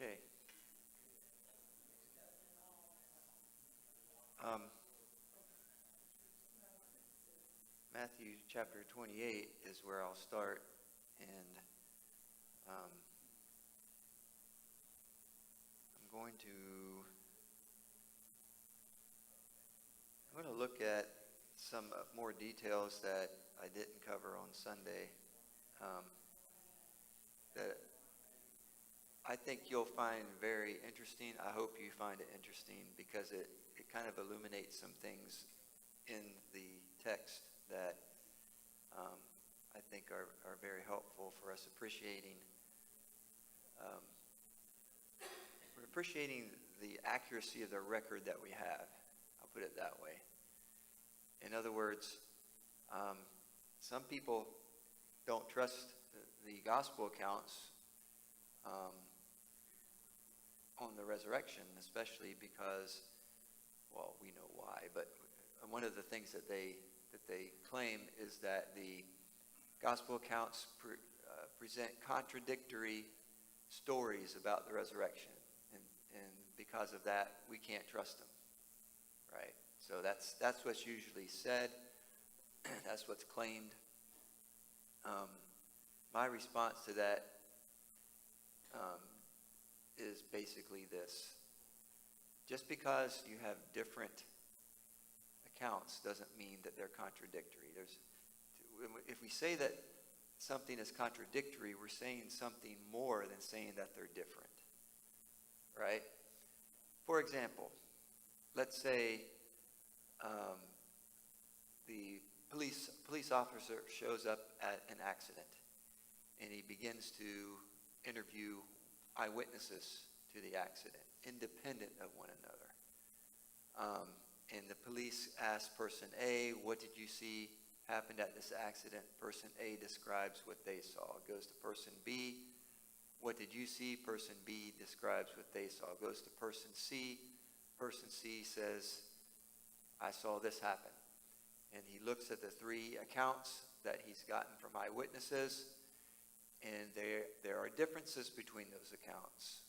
Okay. Um, Matthew chapter 28 is where I'll start, and um, I'm going to look at some more details that I didn't cover on Sunday um, that I think you'll find very interesting. I hope you find it interesting because it kind of illuminates some things in the text that um, I think are very helpful for us um, appreciating the accuracy of the record that we have. I'll put it that way. In other words, um, some people don't trust the gospel accounts um, on the resurrection, especially because, well, we know why, but one of the things that they claim is that the gospel accounts present contradictory stories about the resurrection, and because of that, we can't trust them, right? So that's what's usually said. That's what's claimed. My response to that is basically this: just because you have different accounts doesn't mean that they're contradictory. If we say that something is contradictory, we're saying something more than saying that they're different, right? For example, let's say the police officer shows up at an accident, and he begins to interview eyewitnesses to the accident, independent of one another. And the police ask person A, what did you see happened at this accident? Person A describes what they saw. Goes to person B, what did you see? Person B describes what they saw. Goes to person C. Person C says, I saw this happen. And he looks at the three accounts that he's gotten from eyewitnesses, and there are differences between those accounts.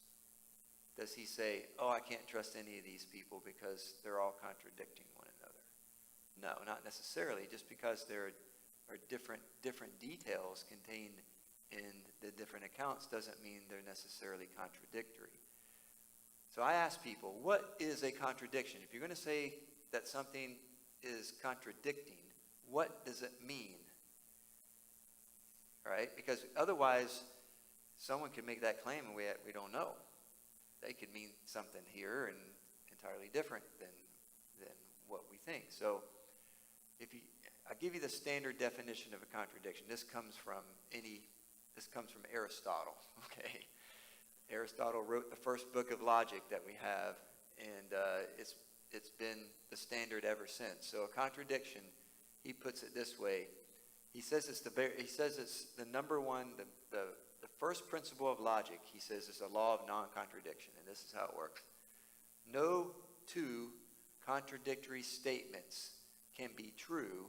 Does he say, oh, I can't trust any of these people because they're all contradicting one another? No, not necessarily. Just because there are different details contained in the different accounts doesn't mean they're necessarily contradictory. So I ask people, what is a contradiction? If you're going to say that something is contradicting, what does it mean? Right? Because otherwise, someone could make that claim and we don't know. They could mean something here and entirely different than what we think. So I give you the standard definition of a contradiction. This comes from Aristotle. Okay, Aristotle wrote the first book of logic that we have, and it's been the standard ever since. So a contradiction, he puts it this way. He says it's the number one, the first principle of logic. He says is the law of non-contradiction, and this is how it works. No two contradictory statements can be true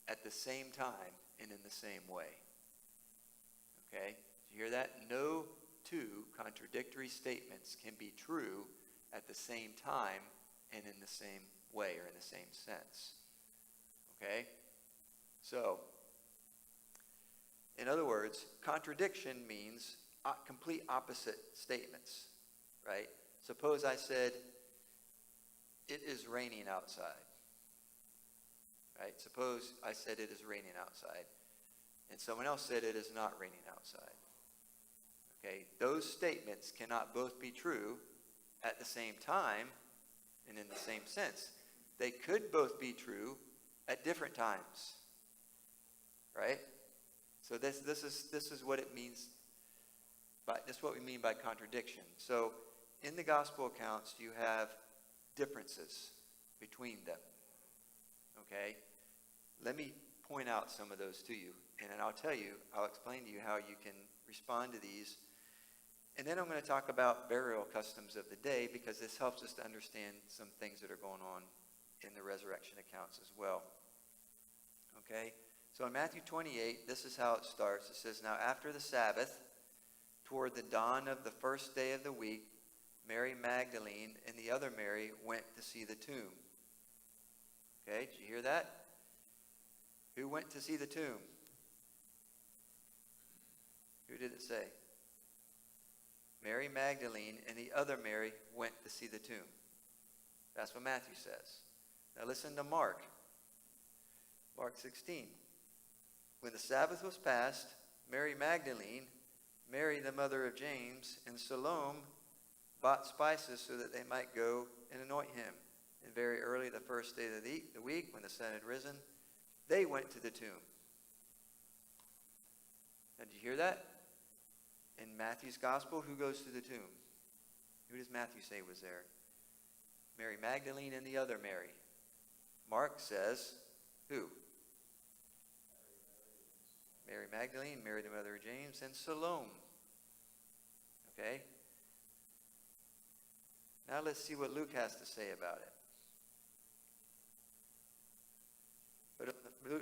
at the same time and in the same way. Okay? Did you hear that? No two contradictory statements can be true at the same time and in the same way or in the same sense. Okay? So, in other words, contradiction means complete opposite statements, right? Suppose I said, it is raining outside, right? Suppose I said it is raining outside, and someone else said it is not raining outside. Okay, those statements cannot both be true at the same time and in the same sense. They could both be true at different times, right? So this is what it means. This is what we mean by contradiction. So in the gospel accounts, you have differences between them. Okay, let me point out some of those to you, and then I'll explain to you how you can respond to these. And then I'm going to talk about burial customs of the day, because this helps us to understand some things that are going on in the resurrection accounts as well. Okay? So in Matthew 28, this is how it starts. It says, now after the Sabbath, toward the dawn of the first day of the week, Mary Magdalene and the other Mary went to see the tomb. Okay, did you hear that? Who went to see the tomb? Who did it say? Mary Magdalene and the other Mary went to see the tomb. That's what Matthew says. Now listen to Mark. Mark 16. When the Sabbath was past, Mary Magdalene, Mary the mother of James, and Salome bought spices so that they might go and anoint him. And very early the first day of the week, when the sun had risen, they went to the tomb. Now, did you hear that? In Matthew's gospel, who goes to the tomb? Who does Matthew say was there? Mary Magdalene and the other Mary. Mark says, who? Mary Magdalene, Mary the mother of James, and Salome. Okay? Now let's see what Luke has to say about it. But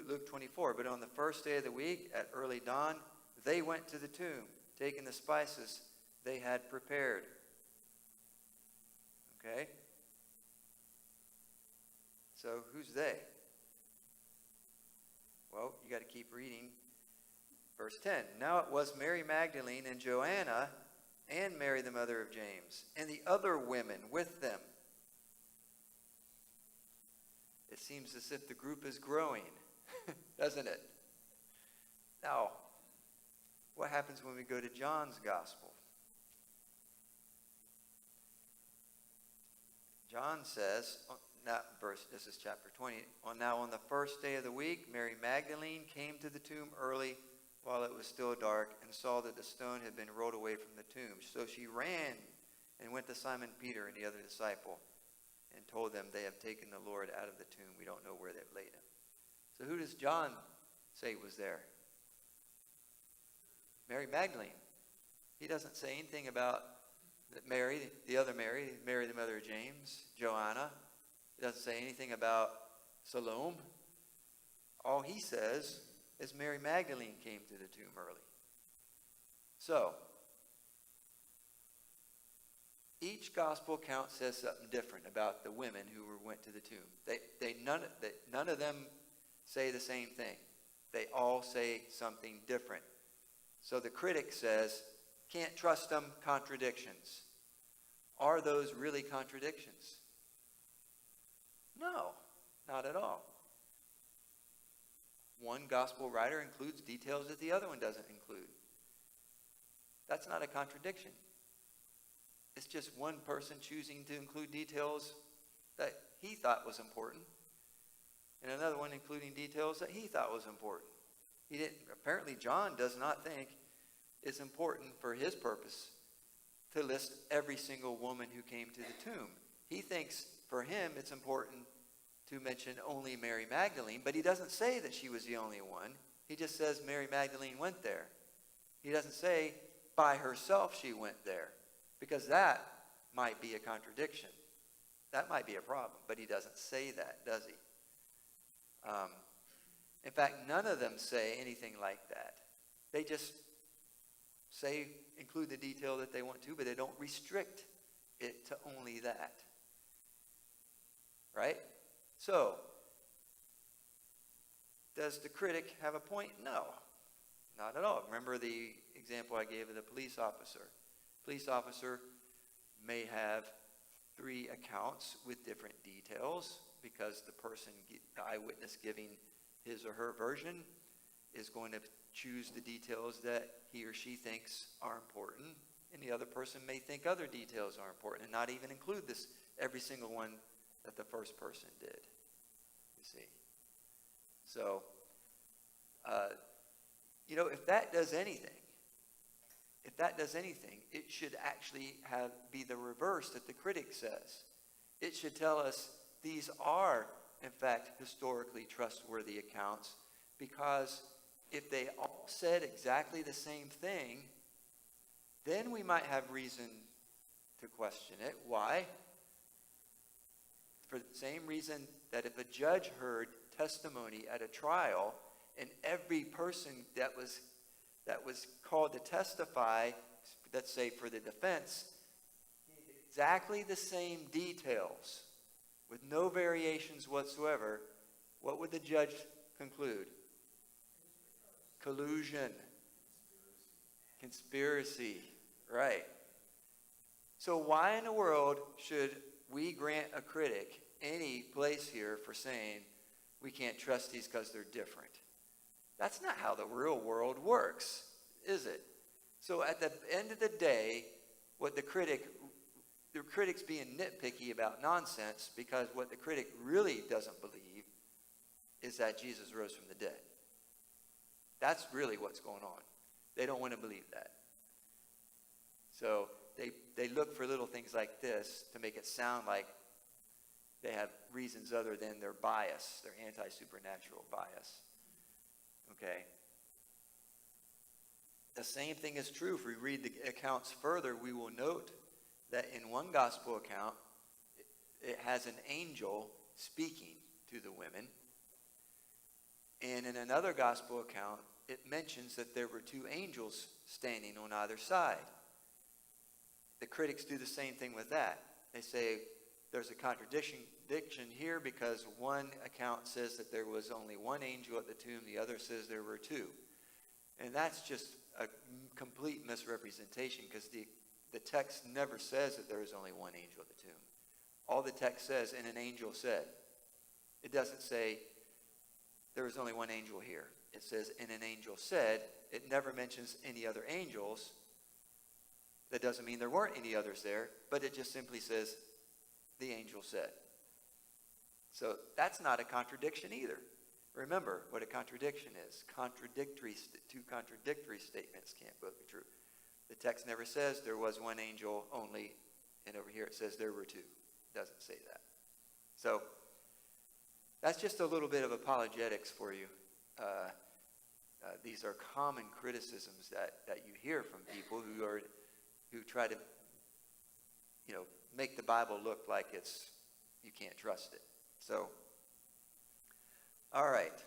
Luke 24, but on the first day of the week, at early dawn, they went to the tomb, taking the spices they had prepared. Okay? So who's they? Well, you got to keep reading. Verse 10. Now it was Mary Magdalene and Joanna and Mary the mother of James and the other women with them. It seems as if the group is growing, doesn't it? Now, what happens when we go to John's gospel? John says, this is chapter 20. Now on the first day of the week, Mary Magdalene came to the tomb early while it was still dark and saw that the stone had been rolled away from the tomb. So she ran and went to Simon Peter and the other disciple and told them, they have taken the Lord out of the tomb. We don't know where they've laid him. So who does John say was there? Mary Magdalene. He doesn't say anything about Mary, the other Mary, Mary the mother of James, Joanna. He doesn't say anything about Salome. All he says is Mary Magdalene came to the tomb early. So, each gospel account says something different about the women who went to the tomb. None of them say the same thing. They all say something different. So the critic says, can't trust them, contradictions. Are those really contradictions? No, not at all. One gospel writer includes details that the other one doesn't include. That's not a contradiction. It's just one person choosing to include details that he thought was important, and another one including details that he thought was important. Apparently John does not think it's important for his purpose to list every single woman who came to the tomb. He thinks for him it's important to mention only Mary Magdalene, but he doesn't say that she was the only one. He just says Mary Magdalene went there. He doesn't say by herself she went there, because that might be a contradiction. That might be a problem, but he doesn't say that, does he? In fact, none of them say anything like that. They just include the detail that they want to, but they don't restrict it to only that. Right? So, does the critic have a point? No, not at all. Remember the example I gave of the police officer. Police officer may have 3 accounts with different details because the eyewitness giving his or her version is going to choose the details that he or she thinks are important, and the other person may think other details are important and not even include every single one that the first person did. You see. So, if that does anything, it should actually be the reverse that the critic says. It should tell us these are, in fact, historically trustworthy accounts, because if they all said exactly the same thing, then we might have reason to question it. Why? For the same reason that if a judge heard testimony at a trial and every person that was called to testify let's say for the defense, exactly the same details with no variations whatsoever, what would the judge conclude? Collusion. Conspiracy. Right. So why in the world should we grant a critic any place here for saying we can't trust these because they're different? That's not how the real world works, is it? So at the end of the day, what the critic's being nitpicky about nonsense, because what the critic really doesn't believe is that Jesus rose from the dead. That's really what's going on. They don't want to believe that. So they look for little things like this to make it sound like they have reasons other than their bias, their anti-supernatural bias. Okay? The same thing is true. If we read the accounts further, we will note that in one gospel account, it has an angel speaking to the women. And in another gospel account, it mentions that there were two angels standing on either side. The critics do the same thing with that. They say there's a contradiction here because one account says that there was only one angel at the tomb, the other says there were two. And that's just a complete misrepresentation, because the text never says that there is only one angel at the tomb. All the text says, and an angel said. It doesn't say there was only one angel here. It says, and an angel said. It never mentions any other angels. That doesn't mean there weren't any others there, but it just simply says, the angel said. So that's not a contradiction either. Remember what a contradiction is. Two contradictory statements can't both be true. The text never says there was one angel only, and over here it says there were two. It doesn't say that. So that's just a little bit of apologetics for you. These are common criticisms that you hear from people who try to, make the Bible look like you can't trust it. So, all right.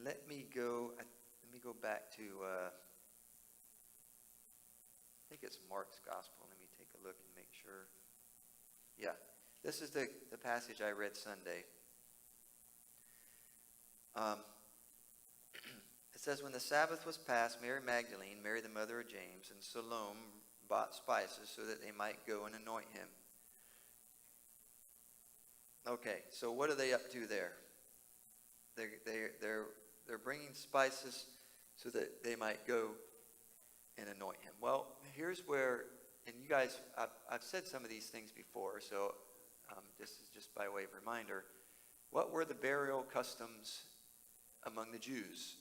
Let me go back to, I think it's Mark's Gospel. Let me take a look and make sure. Yeah, this is the passage I read Sunday. It says, when the Sabbath was passed, Mary Magdalene, Mary the mother of James, and Salome bought spices so that they might go and anoint him. Okay, so what are they up to there? They're bringing spices so that they might go and anoint him. Well, here's where, and you guys, I've said some of these things before, so this is just by way of reminder. What were the burial customs among the Jews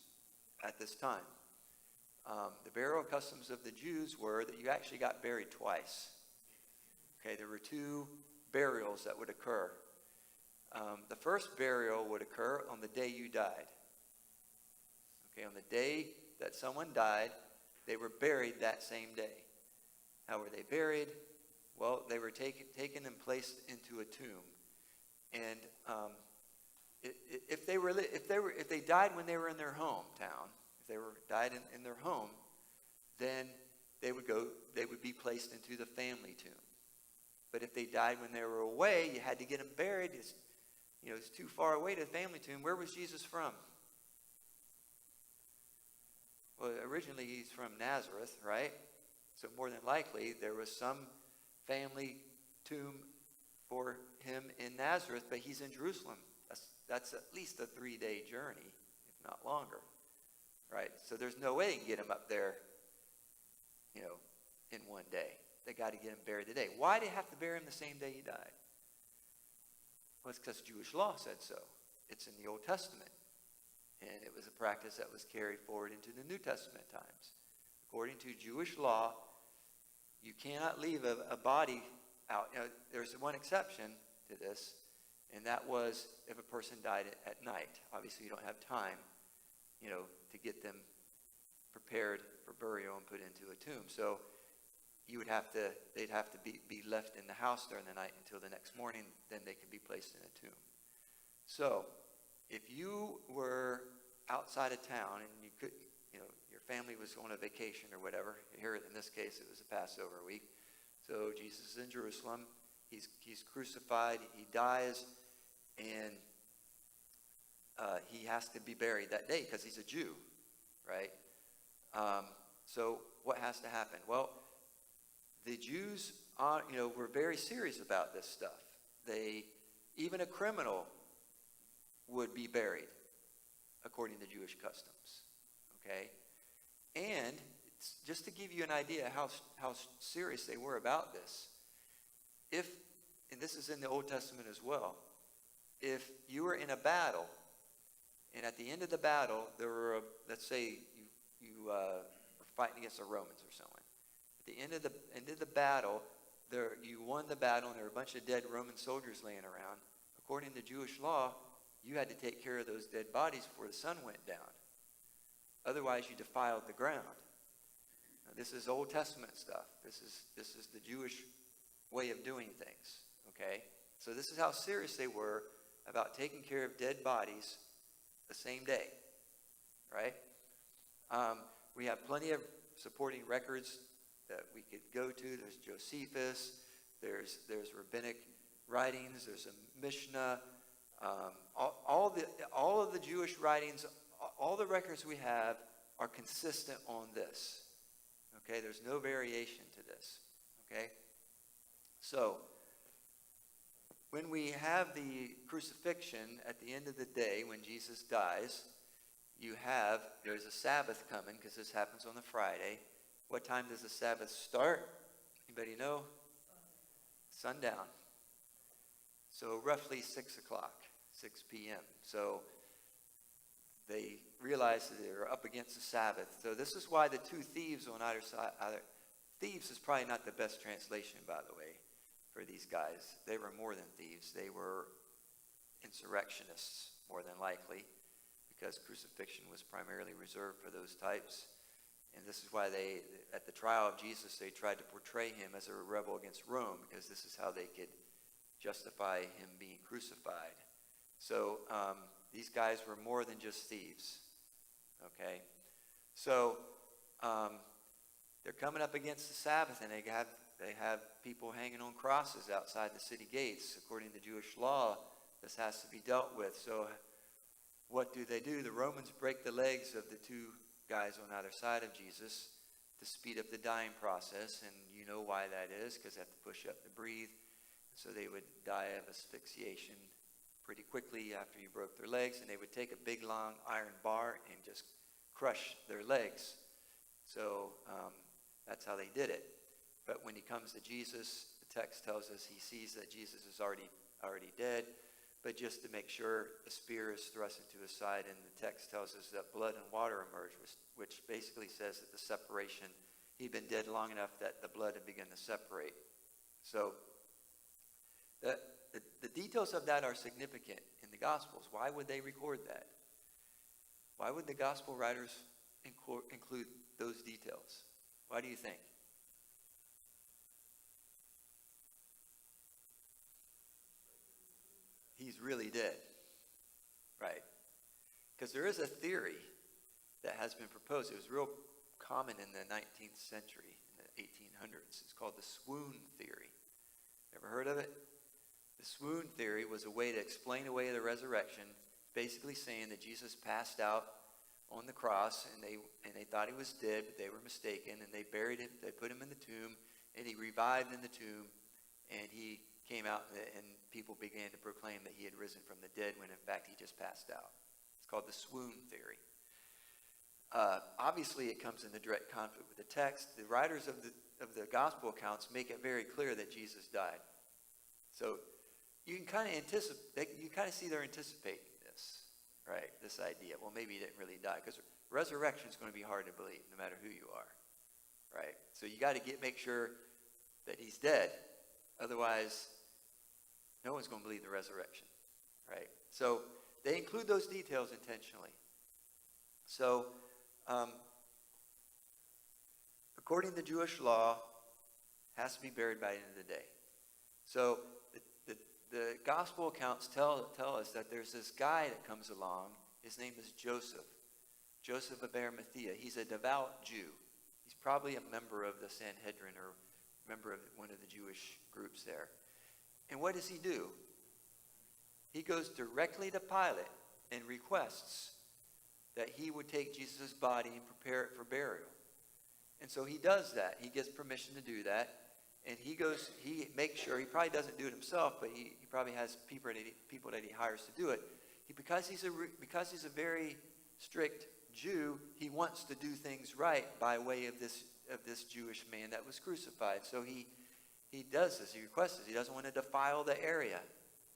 at this time? The burial customs of the Jews were that you actually got buried twice. Okay, there were two burials that would occur. The first burial would occur on the day you died. Okay, on the day that someone died, they were buried that same day. How were they buried? Well, they were taken and placed into a tomb. And if they died when they were in their hometown, if they died in their home, then they would be placed into the family tomb. But if they died when they were away, you had to get them buried. It's too far away to the family tomb. Where was Jesus from? Well, originally he's from Nazareth, right? So more than likely there was some family tomb for him in Nazareth, but he's in Jerusalem. That's at least a 3-day journey, if not longer, right? So there's no way they can get him up there, in one day. They got to get him buried today. Why do they have to bury him the same day he died? Well, it's because Jewish law said so. It's in the Old Testament. And it was a practice that was carried forward into the New Testament times. According to Jewish law, you cannot leave a body out. There's one exception to this, and that was if a person died at night. Obviously, you don't have time, to get them prepared for burial and put into a tomb. So they'd have to be left in the house during the night until the next morning. Then they could be placed in a tomb. So if you were outside of town and you could, your family was on a vacation or whatever. Here, in this case, it was a Passover week. So Jesus is in Jerusalem. He's crucified. He dies, and he has to be buried that day because he's a Jew, right? So what has to happen? Well, the Jews, were very serious about this stuff. Even a criminal would be buried according to Jewish customs. Okay, and just to give you an idea how serious they were about this, and this is in the Old Testament as well, if you were in a battle, and at the end of the battle, there were, let's say you were fighting against the Romans or someone. At the end of the battle, you won the battle, and there were a bunch of dead Roman soldiers laying around. According to Jewish law, you had to take care of those dead bodies before the sun went down. Otherwise, you defiled the ground. Now, this is Old Testament stuff. This is the Jewish way of doing things. Okay, so this is how serious they were about taking care of dead bodies the same day. Right? We have plenty of supporting records that we could go to. There's Josephus. There's rabbinic writings. There's a Mishnah. All of the Jewish writings, all the records we have are consistent on this. Okay, there's no variation to this. Okay, so when we have the crucifixion at the end of the day, when Jesus dies, there's a Sabbath coming because this happens on the Friday. What time does the Sabbath start? Anybody know? Sundown. So roughly 6 o'clock, 6 p.m. So they realize that they're up against the Sabbath. So this is why the two thieves on either side, thieves is probably not the best translation, by the way, for these guys. They were more than thieves. They were insurrectionists, more than likely, because crucifixion was primarily reserved for those types. And this is why at the trial of Jesus, they tried to portray him as a rebel against Rome, because this is how they could justify him being crucified. So these guys were more than just thieves. Okay? So they're coming up against the Sabbath, and they have people hanging on crosses outside the city gates. According to Jewish law, this has to be dealt with. So what do? The Romans break the legs of the two guys on either side of Jesus to speed up the dying process, and you know why that is, because they have to push up to breathe. So they would die of asphyxiation pretty quickly after you broke their legs, and they would take a big long iron bar and just crush their legs. So that's how they did it. But when he comes to Jesus, the text tells us he sees that Jesus is already dead. But just to make sure, a spear is thrust into his side, and the text tells us that blood and water emerged, which basically says that the separation, he'd been dead long enough that the blood had begun to separate. So the details of that are significant in the Gospels. Why would they record that? Why would the Gospel writers include those details? Why do you think? He's really dead, right? Because there is a theory that has been proposed. It was real common in the 19th century, in the 1800s. It's called the swoon theory. Ever heard of it? The swoon theory was a way to explain away the resurrection, basically saying that Jesus passed out on the cross, and they thought he was dead, but they were mistaken, and they buried him. They put him in the tomb, and he revived in the tomb, and he came out, and people began to proclaim that he had risen from the dead when in fact he just passed out. It's called the swoon theory. Obviously it comes in the direct conflict with the text. The writers of the gospel accounts make it very clear that Jesus died. So you can kind of see they're anticipating this, right? This idea. Well, maybe he didn't really die, because resurrection is going to be hard to believe no matter who you are, right? So you got to make sure that he's dead. Otherwise, no one's going to believe the resurrection, right? So they include those details intentionally. So according to Jewish law, has to be buried by the end of the day. So the gospel accounts tell us that there's this guy that comes along. His name is Joseph. Joseph of Arimathea. He's a devout Jew. He's probably a member of the Sanhedrin or member of one of the Jewish groups there. And what does he do? He goes directly to Pilate and requests that he would take Jesus' body and prepare it for burial. And so he does that. He gets permission to do that. And he makes sure, he probably doesn't do it himself, but he probably has people that he hires to do it. Because he's a very strict Jew, he wants to do things right by way of this Jewish man that was crucified. So he does this. He requests this. He doesn't want to defile the area,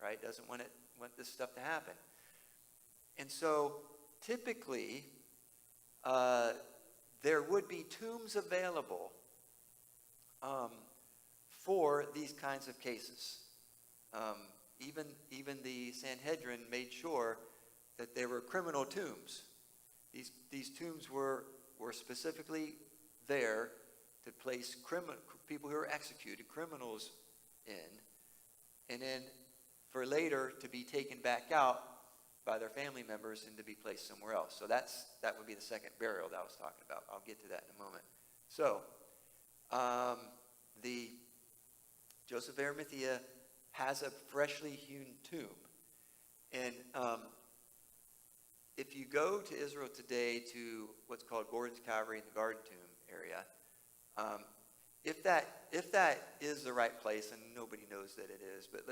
right? Doesn't want this stuff to happen. And so typically, there would be tombs available for these kinds of cases. Even the Sanhedrin made sure that there were criminal tombs. These tombs were specifically there to place people who were executed, criminals in, and then for later to be taken back out by their family members and to be placed somewhere else. So that would be the second burial that I was talking about. I'll get to that in a moment. So the Joseph of Arimathea has a freshly hewn tomb. And if you go to Israel today to what's called Gordon's Calvary in the Garden Tomb area, if that is the right place, and nobody knows that it is, but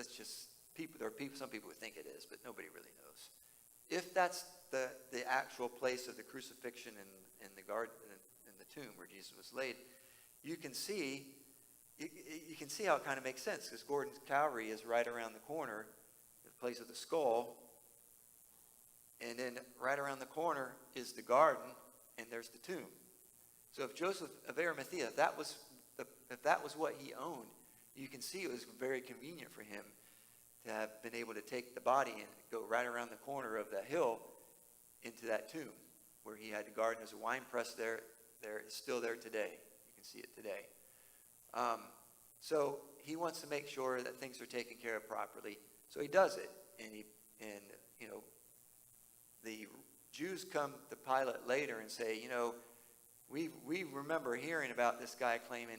some people would think it is, but nobody really knows. If that's the actual place of the crucifixion in the garden, in the tomb where Jesus was laid, you can see how it kind of makes sense, because Gordon's Calvary is right around the corner, the place of the skull, and then right around the corner is the garden, and there's the tomb. So if Joseph of Arimathea, if that was what he owned, you can see it was very convenient for him to have been able to take the body and go right around the corner of the hill into that tomb, where he had the garden. There's a wine press there. It's still there today. You can see it today. So he wants to make sure that things are taken care of properly. So he does it, and the Jews come to Pilate later and say, we remember hearing about this guy claiming,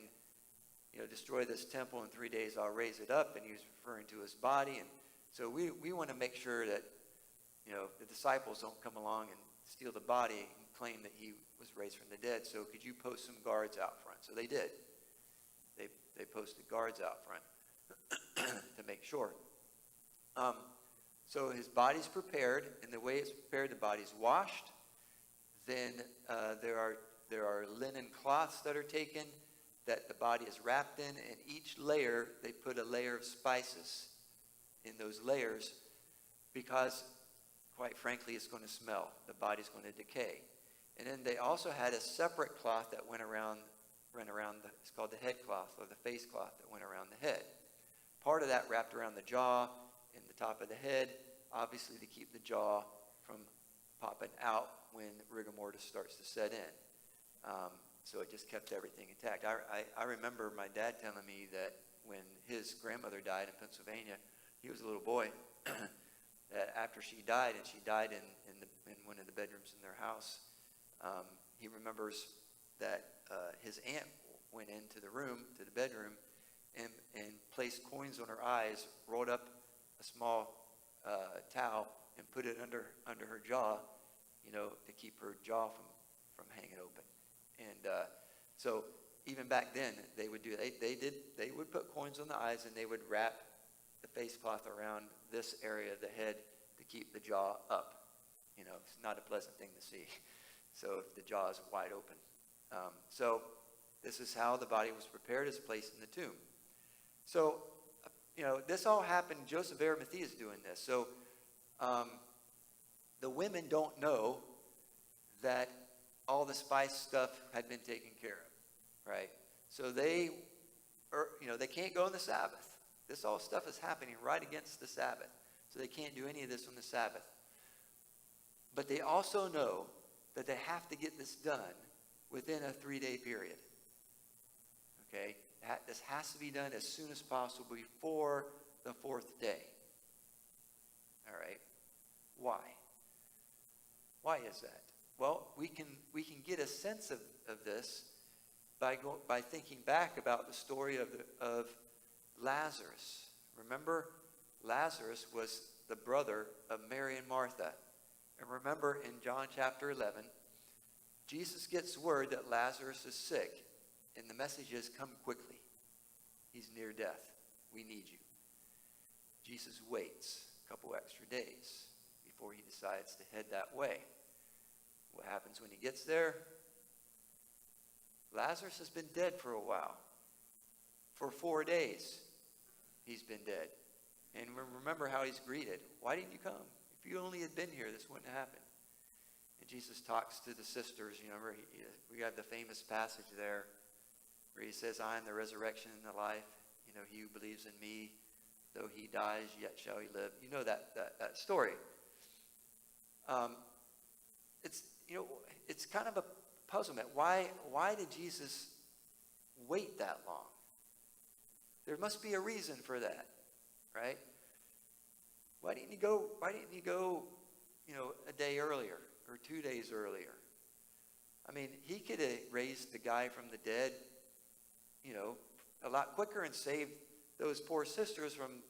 destroy this temple in 3 days, I'll raise it up, and he was referring to his body. And so we want to make sure that, the disciples don't come along and steal the body and claim that he was raised from the dead. So could you post some guards out front? So they did. They posted guards out front to make sure. So his body's prepared, and the way it's prepared, the body's washed. Then there are linen cloths that are taken that the body is wrapped in, and each layer, they put a layer of spices in those layers because, quite frankly, it's going to smell. The body's going to decay. And then they also had a separate cloth that went around it's called the head cloth, or the face cloth that went around the head. Part of that wrapped around the jaw and the top of the head, obviously to keep the jaw from popping out when rigor mortis starts to set in. So it just kept everything intact. I remember my dad telling me that when his grandmother died in Pennsylvania, he was a little boy, that after she died, and she died in one of the bedrooms in their house, he remembers that his aunt went into the room, to the bedroom, and placed coins on her eyes, rolled up a small towel, and put it under her jaw, to keep her jaw from hanging open. And so even back then, they would do. They would put coins on the eyes, and they would wrap the face cloth around this area of the head to keep the jaw up. It's not a pleasant thing to see. So if the jaw is wide open. So this is how the body was prepared, as placed in the tomb. So, this all happened. Joseph of Arimathea is doing this. So the women don't know that all the spice stuff had been taken care of, right? So they can't go on the Sabbath. This all stuff is happening right against the Sabbath. So they can't do any of this on the Sabbath. But they also know that they have to get this done within a 3-day period. Okay? This has to be done as soon as possible before the 4th day. All right? Why? Why is that? Well, we can get a sense of this by thinking back about the story of Lazarus. Remember, Lazarus was the brother of Mary and Martha. And remember, in John chapter 11, Jesus gets word that Lazarus is sick. And the message is, come quickly. He's near death. We need you. Jesus waits a couple extra days before he decides to head that way. What happens when he gets there? Lazarus has been dead for a while. For 4 days, he's been dead. And remember how he's greeted. Why didn't you come? If you only had been here, this wouldn't have happened. And Jesus talks to the sisters. You remember, we have the famous passage there where he says, I am the resurrection and the life. You know, he who believes in me, though he dies, yet shall he live. You know that story. It's kind of a puzzlement. Why did Jesus wait that long? There must be a reason for that, right? Why didn't he go, a day earlier or 2 days earlier? I mean, he could have raised the guy from the dead, a lot quicker and saved those poor sisters from,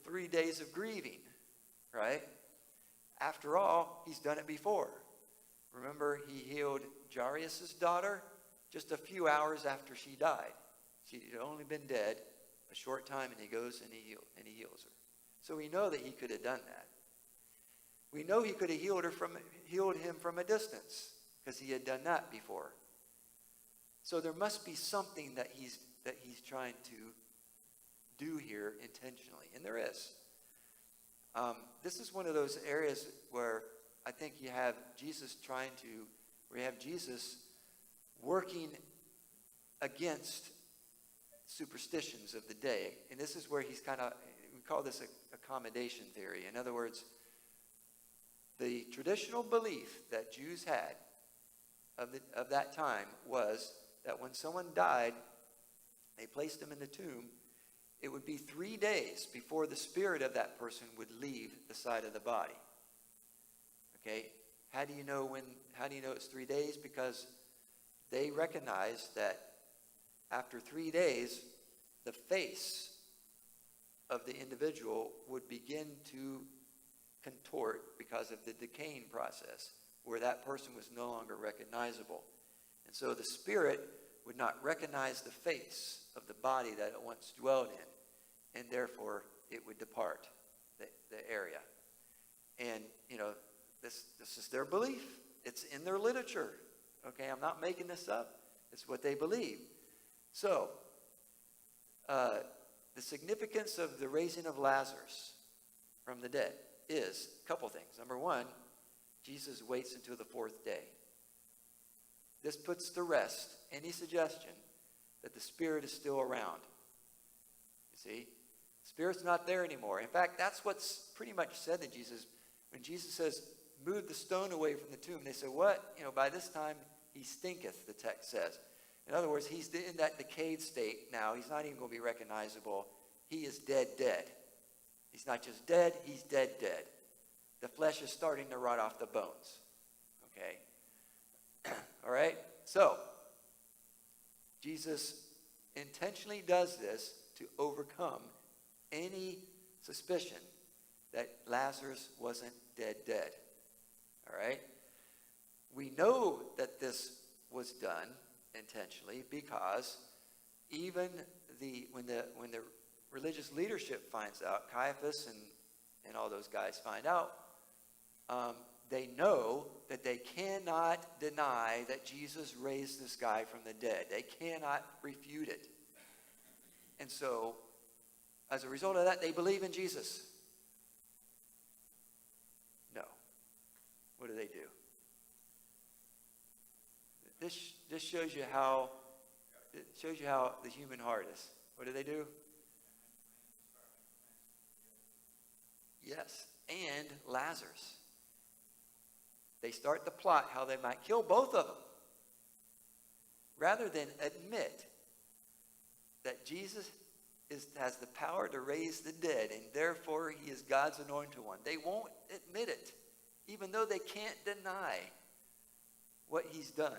3 days of grieving, right? After all, he's done it before. Remember, he healed Jairus' daughter just a few hours after she died. She had only been dead a short time, and he goes and he heals her. So we know that he could have done that. We know he could have healed him from a distance, because he had done that before. So there must be something that he's trying to do here intentionally, and there is. This is one of those areas where I think you have Jesus working against superstitions of the day. And this is where he's we call this accommodation theory. In other words, the traditional belief that Jews had of that time was that when someone died, they placed them in the tomb. It would be 3 days before the spirit of that person would leave the side of the body. Okay? How do you know it's 3 days? Because they recognized that after 3 days, the face of the individual would begin to contort because of the decaying process, where that person was no longer recognizable. And so the spirit would not recognize the face of the body that it once dwelled in, and therefore it would depart the area. And, this is their belief. It's in their literature. Okay, I'm not making this up. It's what they believe. So, the significance of the raising of Lazarus from the dead is a couple things. Number one, Jesus waits until the 4th day. This puts to rest any suggestion that the spirit is still around. You see? The spirit's not there anymore. In fact, that's what's pretty much said to Jesus. When Jesus says, move the stone away from the tomb, they say, what? By this time, he stinketh, the text says. In other words, he's in that decayed state now. He's not even going to be recognizable. He is dead. He's not just dead, he's dead. The flesh is starting to rot off the bones. Okay? All right? So, Jesus intentionally does this to overcome any suspicion that Lazarus wasn't dead. All right? We know that this was done intentionally because even when the religious leadership finds out, Caiaphas and all those guys find out, they know that they cannot deny that Jesus raised this guy from the dead. They cannot refute it. And so, as a result of that, they believe in Jesus. No. What do? This shows you how the human heart is. What do? Yes, and Lazarus. They start the plot how they might kill both of them, rather than admit that Jesus has the power to raise the dead, and therefore he is God's anointed one. They won't admit it, even though they can't deny what he's done,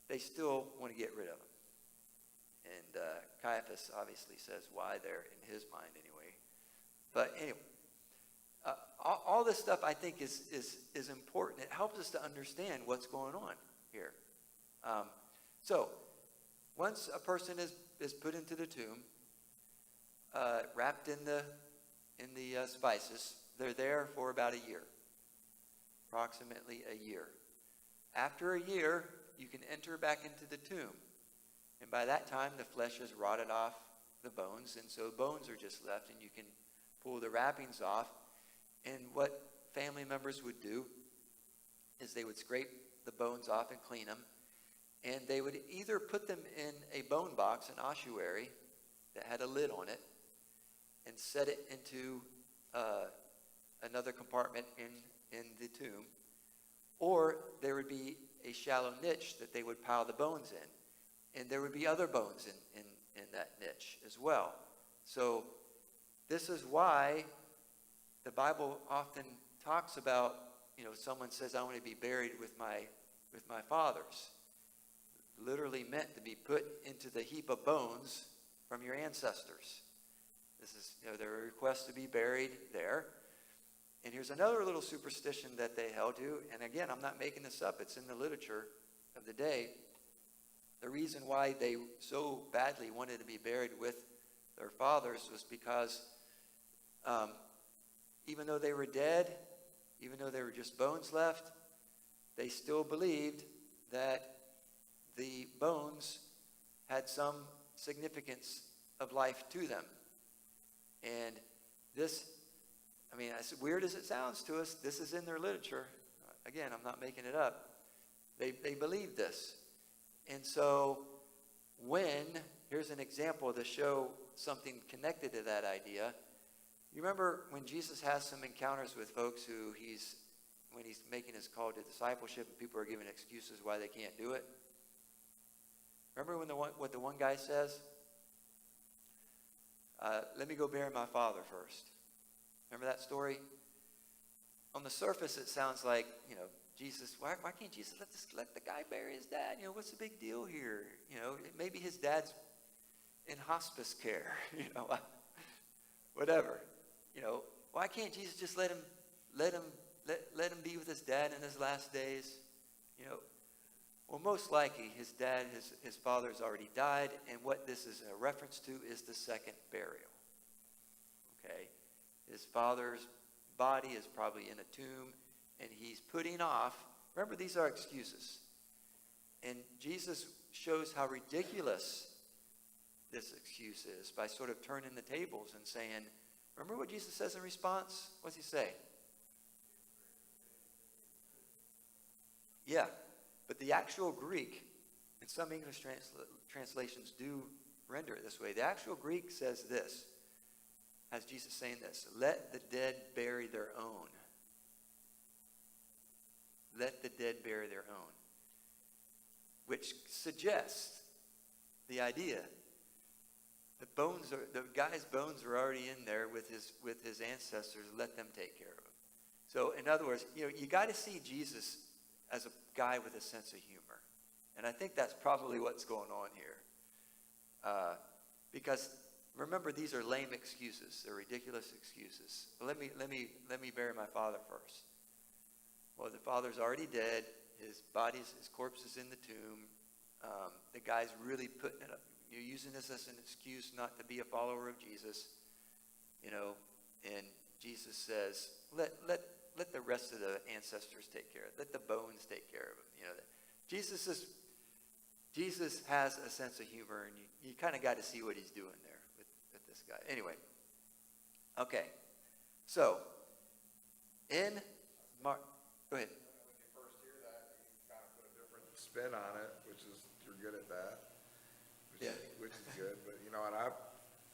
they still want to get rid of him. And Caiaphas obviously says why there in his mind anyway. But anyway, all this stuff I think is important. It helps us to understand what's going on here. So once a person is put into the tomb, wrapped in the spices, they're there for about a year, approximately a year. After a year, you can enter back into the tomb. And by that time, the flesh has rotted off the bones, and so bones are just left, and you can pull the wrappings off. And what family members would do is they would scrape the bones off and clean them, and they would either put them in a bone box, an ossuary, that had a lid on it, and set it into another compartment in the tomb, or there would be a shallow niche that they would pile the bones in, and there would be other bones in that niche as well. So this is why the Bible often talks about, someone says, I want to be buried with my fathers. Literally meant to be put into the heap of bones from your ancestors. This is, their request to be buried there. And here's another little superstition that they held to. And again, I'm not making this up. It's in the literature of the day. The reason why they so badly wanted to be buried with their fathers was because even though they were dead, even though there were just bones left, they still believed that the bones had some significance of life to them. And this, as weird as it sounds to us, this is in their literature. Again, I'm not making it up. They believed this. And so here's an example to show something connected to that idea. You remember when Jesus has some encounters with folks when he's making his call to discipleship and people are giving excuses why they can't do it? Remember what the one guy says? Let me go bury my father first. Remember that story? On the surface, it sounds like, Jesus, why can't Jesus let the guy bury his dad? What's the big deal here? Maybe his dad's in hospice care, whatever. Why can't Jesus just let him be with his dad in his last days? Well, most likely his father's already died, and what this is a reference to is the second burial. Okay? His father's body is probably in a tomb, and he's putting off. Remember, these are excuses. And Jesus shows how ridiculous this excuse is by sort of turning the tables and saying, remember what Jesus says in response? What's he say? Yeah, but the actual Greek, and some English translations do render it this way. The actual Greek says this, has Jesus saying this, let the dead bury their own. Let the dead bury their own. Which suggests the idea the guy's bones are already in there with his ancestors. Let them take care of him. So in other words, you got to see Jesus as a guy with a sense of humor. And I think that's probably what's going on here. Because remember, these are lame excuses. They're ridiculous excuses. Let me bury my father first. Well, the father's already dead. His corpse is in the tomb. The guy's really putting it up. You're using this as an excuse not to be a follower of Jesus. And Jesus says, let the rest of the ancestors take care of it. Let the bones take care of him. Jesus has a sense of humor, and you kind of got to see what he's doing there with this guy. Anyway, okay. So, in Mark, go ahead. When you first hear that, you kind of put a different spin on it, which is, you're good at that. Which is good. But, when I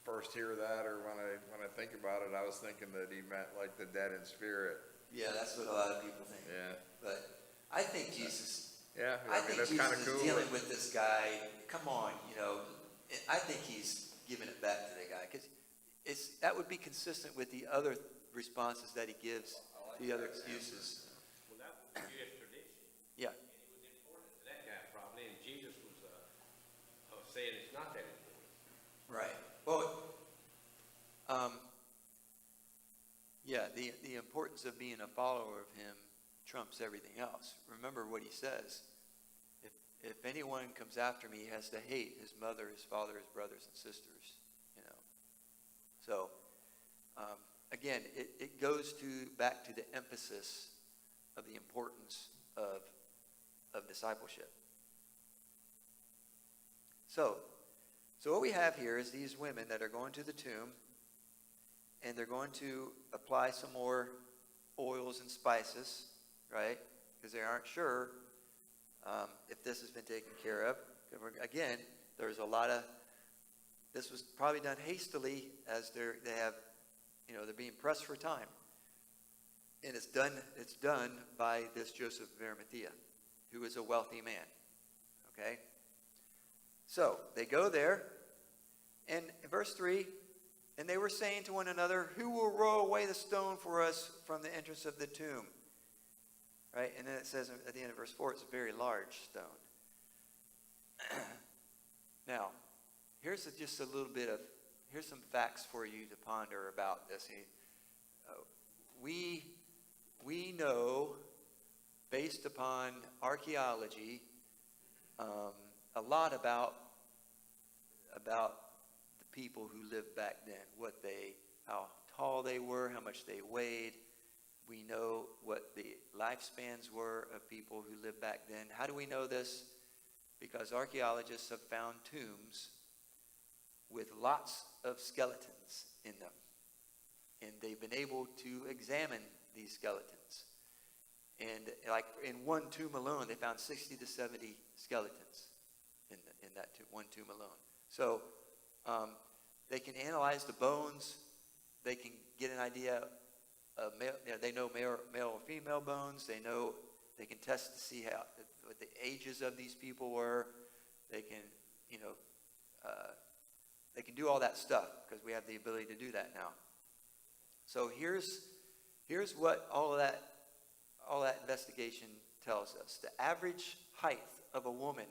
first hear that, or when I think about it, I was thinking that he meant like the dead in spirit. Yeah, that's what a lot of people think. Yeah. But I think Jesus. Yeah, I think that's Jesus kind of cool. is dealing with this guy. Come on, I think he's giving it back to the guy because that would be consistent with the other responses that he gives, the other excuses. Well, that was Jewish tradition. importance of being a follower of him trumps everything else. Remember what he says. If anyone comes after me, he has to hate his mother, his father, his brothers and sisters, you know. So, again, it goes back to the emphasis of the importance of discipleship. So what we have here is these women that are going to the tomb, and they're going to apply some more oils and spices, right? Because they aren't sure if this has been taken care of. Again, there's a lot of, this was probably done hastily as they're being pressed for time. And it's done by this Joseph of Arimathea, who is a wealthy man. Okay? So they go there, and in verse 3, and they were saying to one another, who will roll away the stone for us from the entrance of the tomb? Right? And then it says at the end of verse 4, it's a very large stone. Now, here's some facts for you to ponder about this. We know, based upon archaeology, a lot about the people who lived back then, how tall they were, how much they weighed. We know what the lifespans were of people who lived back then. How do we know this? Because archaeologists have found tombs with lots of skeletons in them. And they've been able to examine these skeletons. And like in one tomb alone, they found 60 to 70 skeletons in that one tomb alone. So they can analyze the bones. They can get an idea of male, they know male or female bones. They can test to see what the ages of these people were. They can, they can do all that stuff because we have the ability to do that now. So here's what all that investigation tells us. The average height of a woman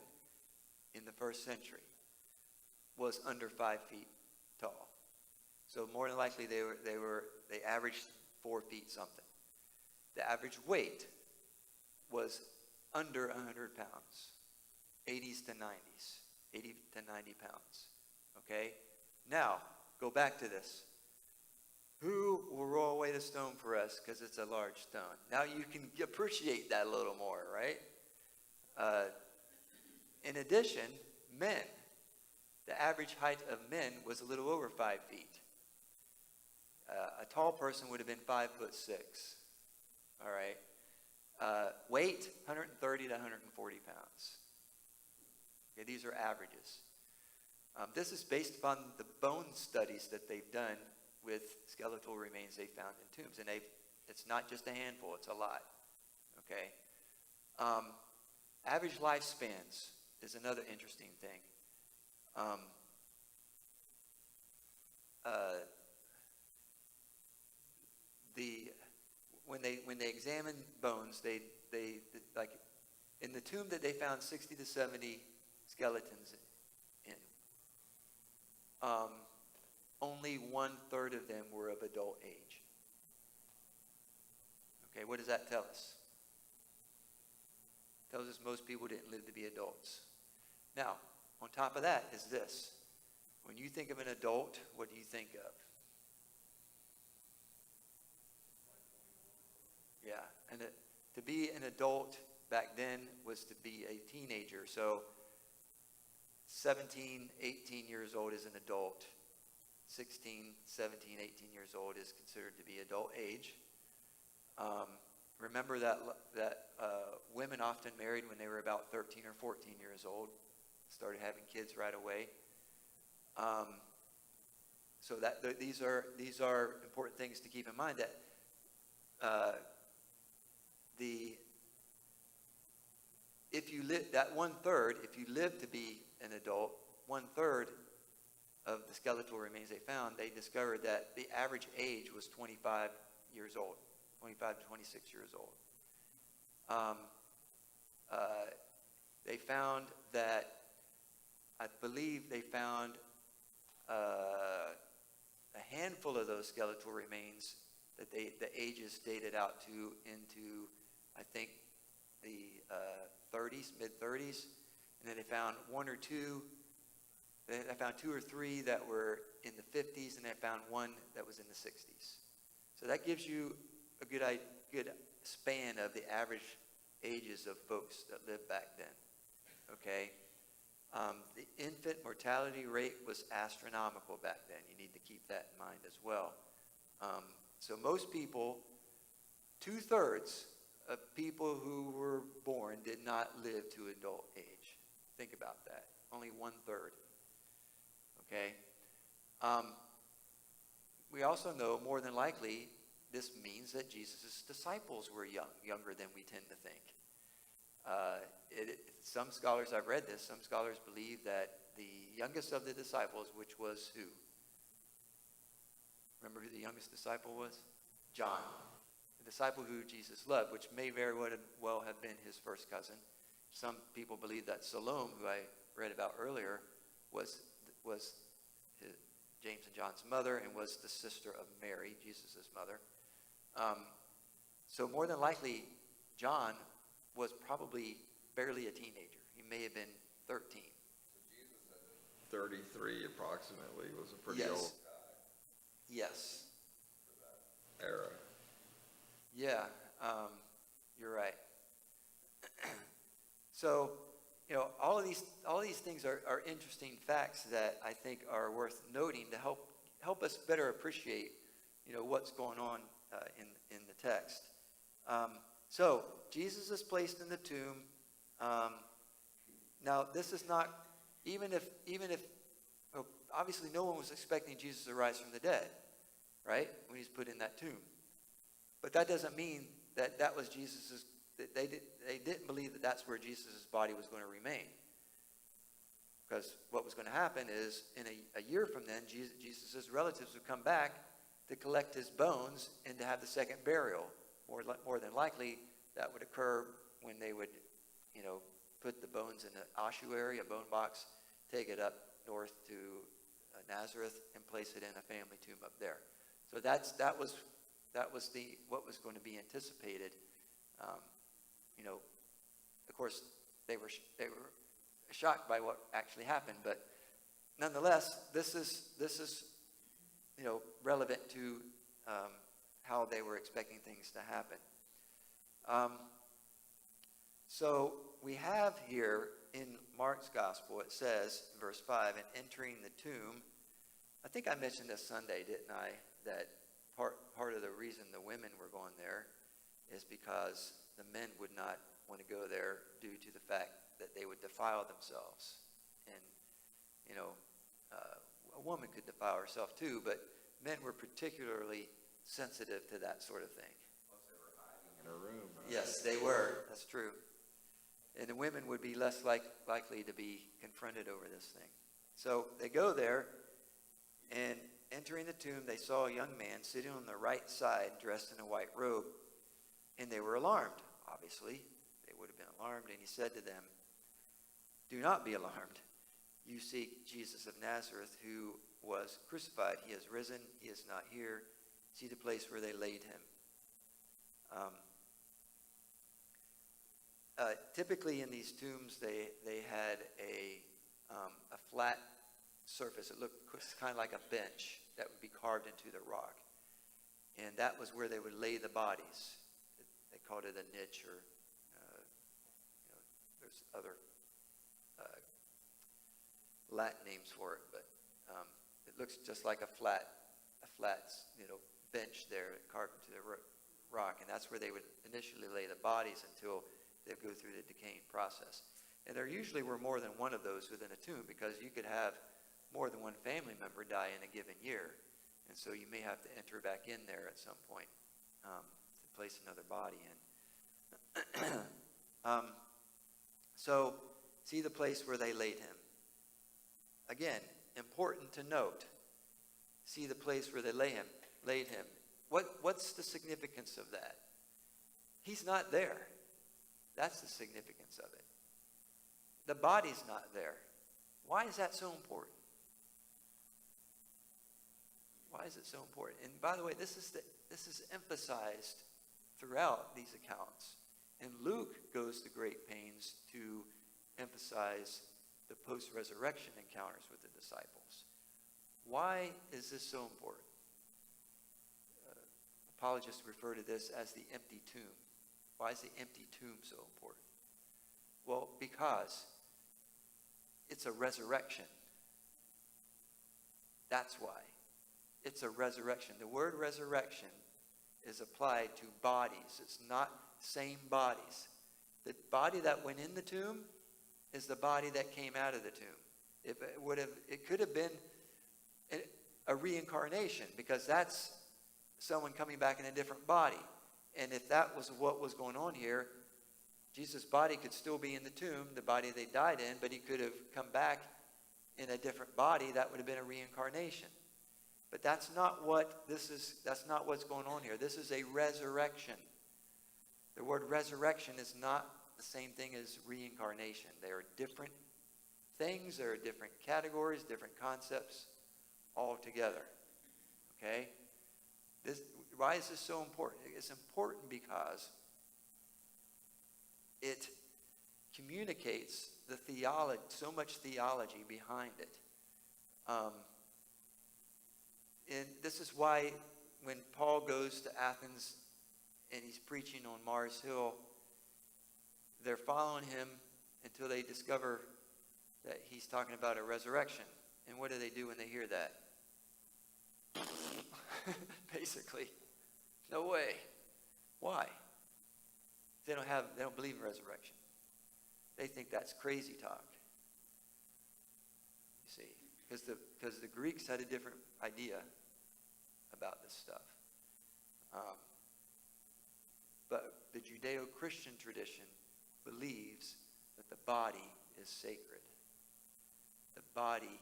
in the first century was under 5 feet tall. So more than likely they averaged 4 feet something. The average weight was under 100 pounds, 80s to 90s, 80 to 90 pounds. Okay? Now, go back to this. Who will roll away the stone for us because it's a large stone? Now you can appreciate that a little more, right? In addition, men. The average height of men was a little over 5 feet. A tall person would have been 5'6". All right. Weight, 130 to 140 pounds. Okay, these are averages. This is based upon the bone studies that they've done with skeletal remains they found in tombs. And it's not just a handful, it's a lot. Okay? Average lifespans is another interesting thing. When they examine bones, they like in the tomb that they found 60 to 70 skeletons in, only 1/3 of them were of adult age. Okay, what does that tell us? It tells us most people didn't live to be adults. Now, on top of that is this. When you think of an adult, what do you think of? Yeah, and to be an adult back then was to be a teenager. So 17, 18 years old is an adult. 16, 17, 18 years old is considered to be adult age. Remember that women often married when they were about 13 or 14 years old, started having kids right away. So these are important things to keep in mind. That if you live that 1/3, if you live to be an adult, 1/3 of the skeletal remains they found, they discovered that the average age was 25 years old, 25 to 26 years old. They found that, I believe they found a handful of those skeletal remains that the ages dated out to into, I think, the 30s, mid-30s. And then they found one or two. They found two or three that were in the 50s, and they found one that was in the 60s. So that gives you a good span of the average ages of folks that lived back then. Okay? The infant mortality rate was astronomical back then. You need to keep that in mind as well. So most people, 2/3 of people who were born did not live to adult age. Think about that. Only 1/3. Okay? We also know more than likely this means that Jesus' disciples were younger than we tend to think. Some scholars, I've read this, some scholars believe that the youngest of the disciples, which was who? Remember who the youngest disciple was? John. The disciple who Jesus loved, which may very well have been his first cousin. Some people believe that Salome, who I read about earlier, was James and John's mother and was the sister of Mary, Jesus' mother. So more than likely, John was probably barely a teenager. He may have been 13. So Jesus at 33 approximately was a pretty Yes. old guy Yes. for that era. Yeah, you're right. So, all of these things are interesting facts that I think are worth noting to help us better appreciate, what's going on in the text. So Jesus is placed in the tomb. Now this is not even if obviously no one was expecting Jesus to rise from the dead, right? When he's put in that tomb, but that doesn't mean that was Jesus's. They didn't believe that that's where Jesus' body was going to remain. Because what was going to happen is, in a year from then, Jesus' relatives would come back to collect his bones and to have the second burial. More than likely, that would occur when they would, put the bones in an ossuary, a bone box, take it up north to Nazareth, and place it in a family tomb up there. So that was what was going to be anticipated. Of course, they were shocked by what actually happened, but nonetheless, this is relevant to how they were expecting things to happen. So we have here in Mark's gospel, it says, verse 5, and entering the tomb. I think I mentioned this Sunday, didn't I, that part of the reason the women were going there is because the men would not want to go there due to the fact that they would defile themselves. And, a woman could defile herself too, but men were particularly sensitive to that sort of thing. Plus they were hiding in a room. Right? Yes, they were. That's true. And the women would be less likely to be confronted over this thing. So they go there, and entering the tomb, they saw a young man sitting on the right side, dressed in a white robe, and they were alarmed. Obviously, they would have been alarmed, and he said to them, "Do not be alarmed. You seek Jesus of Nazareth, who was crucified. He has risen. He is not here. See the place where they laid him." Typically in these tombs, they had a flat surface. It looked kind of like a bench that would be carved into the rock. And that was where they would lay the bodies. They called it a niche, or there's other Latin names for it, but it looks just like a flat bench there carved into the rock, and that's where they would initially lay the bodies until they go through the decaying process. And there usually were more than one of those within a tomb, because you could have more than one family member die in a given year, and so you may have to enter back in there at some point to place another body in. So see the place where they laid him. Again, important to note. See the place where they laid him. What's the significance of that? He's not there. That's the significance of it. The body's not there. Why is that so important? Why is it so important? And by the way, this is this is emphasized throughout these accounts. And Luke goes to great pains to emphasize the post-resurrection encounters with the disciples. Why is this so important? Apologists refer to this as the empty tomb. Why is the empty tomb so important? Well, because it's a resurrection. That's why. It's a resurrection. The word resurrection is applied to bodies. It's not same bodies. The body that went in the tomb is the body that came out of the tomb. It could have been a reincarnation, because that's someone coming back in a different body. And if that was what was going on here, Jesus' body could still be in the tomb, the body they died in, but he could have come back in a different body. That would have been a reincarnation. But that's not what this is. That's not what's going on here. This is a resurrection. The word resurrection is not the same thing as reincarnation. They are different things. There are different categories, different concepts altogether. Okay? Why is this so important? It's important because it communicates the theology, so much theology behind it. And this is why when Paul goes to Athens and he's preaching on Mars Hill, they're following him until they discover that he's talking about a resurrection. And what do they do when they hear that? Basically, no way. Why? They don't believe in resurrection. They think that's crazy talk. You see, because the Greeks had a different idea about this stuff. But the Judeo-Christian tradition believes that the body is sacred. The body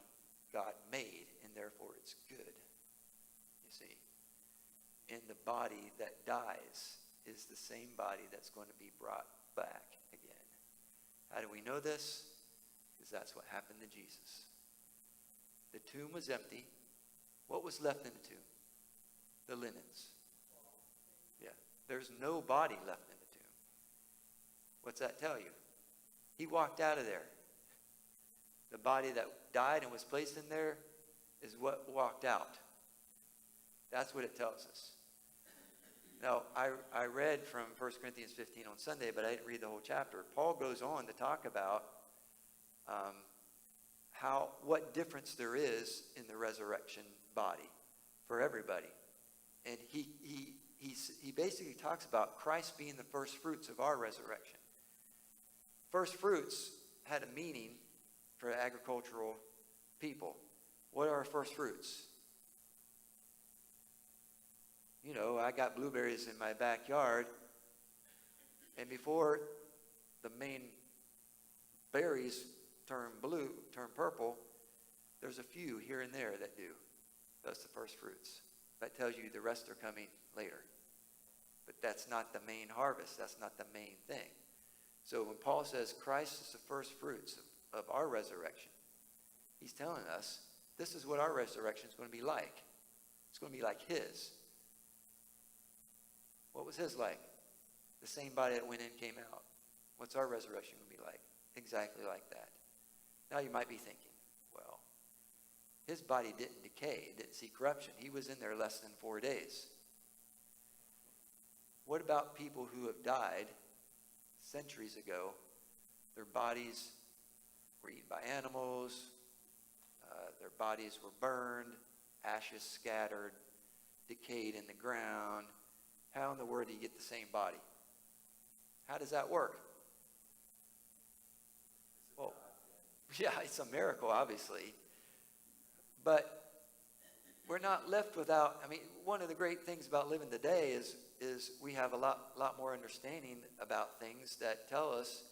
God made, and therefore it's good. You see. And the body that dies is the same body that's going to be brought back again. How do we know this? Because that's what happened to Jesus. The tomb was empty. What was left in the tomb? The linens. Yeah. There's no body left in the tomb. What's that tell you? He walked out of there. The body that died and was placed in there is what walked out. That's what it tells us. Now, I read from 1 Corinthians 15 on Sunday, but I didn't read the whole chapter. Paul goes on to talk about what difference there is in the resurrection body for everybody. And he basically talks about Christ being the first fruits of our resurrection. First fruits had a meaning for agricultural people. What are our first fruits? You know, I got blueberries in my backyard, and before the main berries turn blue, turn purple, there's a few here and there that do. That's the first fruits. That tells you the rest are coming later. But that's not the main harvest. That's not the main thing. So when Paul says Christ is the first fruits of our resurrection, he's telling us this is what our resurrection is going to be like. It's going to be like his. What was his like? The same body that went in came out. What's our resurrection going to be like? Exactly like that. Now you might be thinking, well, his body didn't decay, it didn't see corruption. He was in there less than 4 days. What about people who have died centuries ago? Their bodies were eaten by animals, their bodies were burned, ashes scattered, decayed in the ground. How in the world do you get the same body? How does that work? Well, yeah, it's a miracle, obviously. But we're not left without, one of the great things about living today is we have a lot more understanding about things that tell us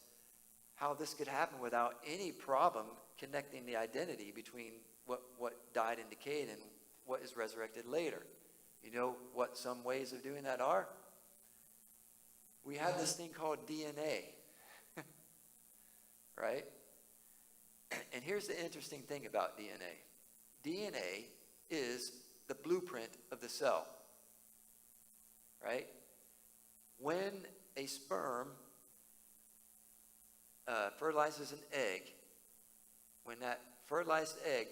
how this could happen without any problem connecting the identity between what died and decayed and what is resurrected later. You know what some ways of doing that are? We have this thing called DNA, right? And here's the interesting thing about DNA. DNA is the blueprint of the cell. right? When a sperm fertilizes an egg, when that fertilized egg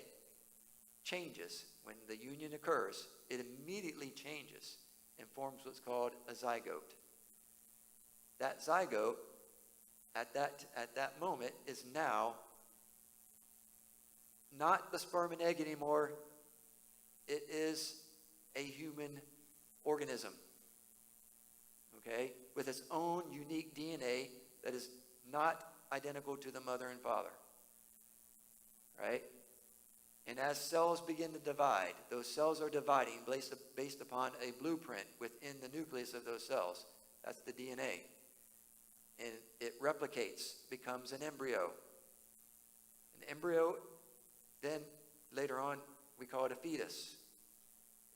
changes, when the union occurs, it immediately changes and forms what's called a zygote. That zygote, at that moment, is now not the sperm and egg anymore. It is a human organism, okay, with its own unique DNA that is not identical to the mother and father, right? And as cells begin to divide, those cells are dividing based upon a blueprint within the nucleus of those cells. That's the DNA. And it replicates, becomes an embryo. An embryo, then later on, we call it a fetus.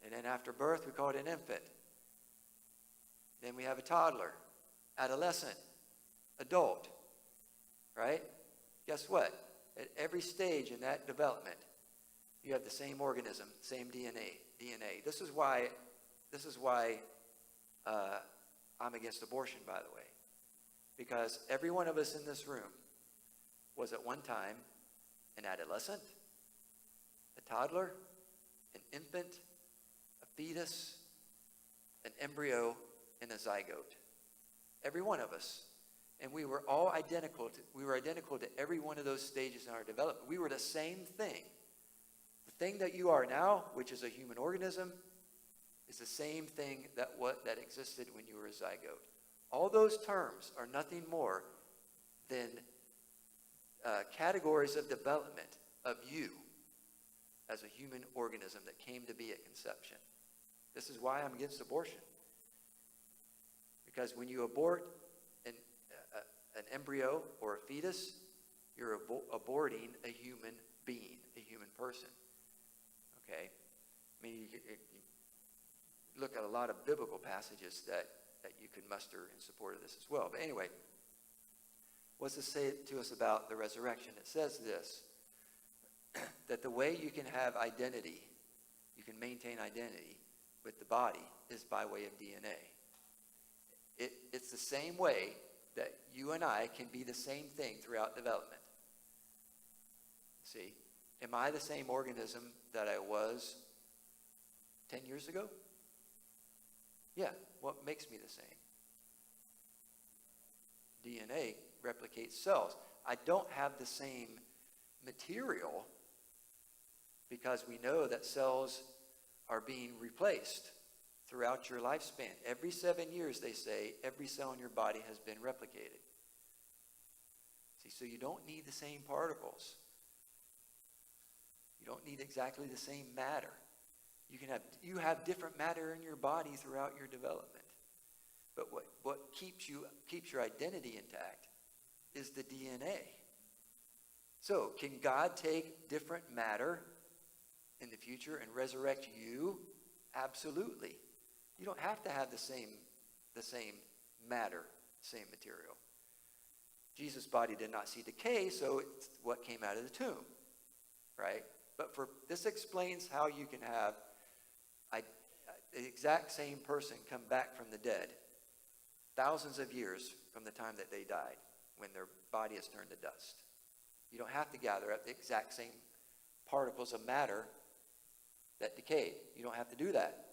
And then after birth, we call it an infant. Then we have a toddler, adolescent, adult, right? Guess what? At every stage in that development, you have the same organism, same DNA. This is why I'm against abortion, by the way. Because every one of us in this room was at one time an adolescent, a toddler, an infant, a fetus, an embryo, and a zygote. Every one of us. And we were all identical to every one of those stages in our development. We were the same thing. The thing that you are now, which is a human organism, is the same thing that existed when you were a zygote. All those terms are nothing more than categories of development of you as a human organism that came to be at conception. This is why I'm against abortion. Because when you abort an embryo or a fetus, you're aborting a human being, a human person. Okay? I mean, you look at a lot of biblical passages that you can muster in support of this as well. But anyway, what's this say to us about the resurrection? It says this, that the way you can have identity, you can maintain identity with the body is by way of DNA. It's the same way that you and I can be the same thing throughout development. See, am I the same organism that I was 10 years ago? Yeah, what makes me the same? DNA replicates cells. I don't have the same material because we know that cells are being replaced throughout your lifespan. Every 7 years, they say, every cell in your body has been replicated. See, so you don't need the same particles. You don't need exactly the same matter. You have different matter in your body throughout your development. But what keeps your identity intact is the DNA. So, can God take different matter in the future and resurrect you? Absolutely. You don't have to have the same matter, same material. Jesus' body did not see decay, so it's what came out of the tomb, right? But this explains how you can have the exact same person come back from the dead thousands of years from the time that they died, when their body is turned to dust. You don't have to gather up the exact same particles of matter that decayed. You don't have to do that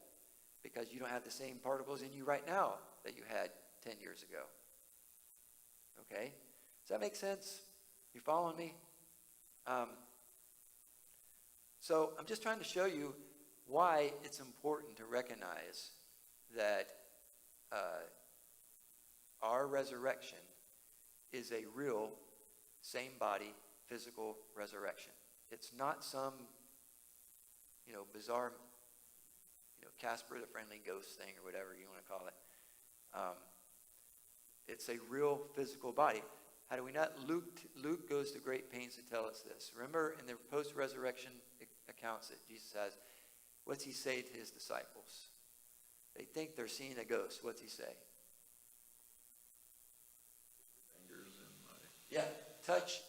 because you don't have the same particles in you right now that you had 10 years ago. Okay? Does that make sense? You following me? So I'm just trying to show you why it's important to recognize that our resurrection is a real same body physical resurrection. It's not some bizarre Casper the Friendly Ghost thing or whatever you want to call it. It's a real physical body. How do we not? Luke goes to great pains to tell us this. Remember in the post-resurrection accounts that Jesus has, what's he say to his disciples? They think they're seeing a ghost. What's he say? Fingers in my... Yeah, touch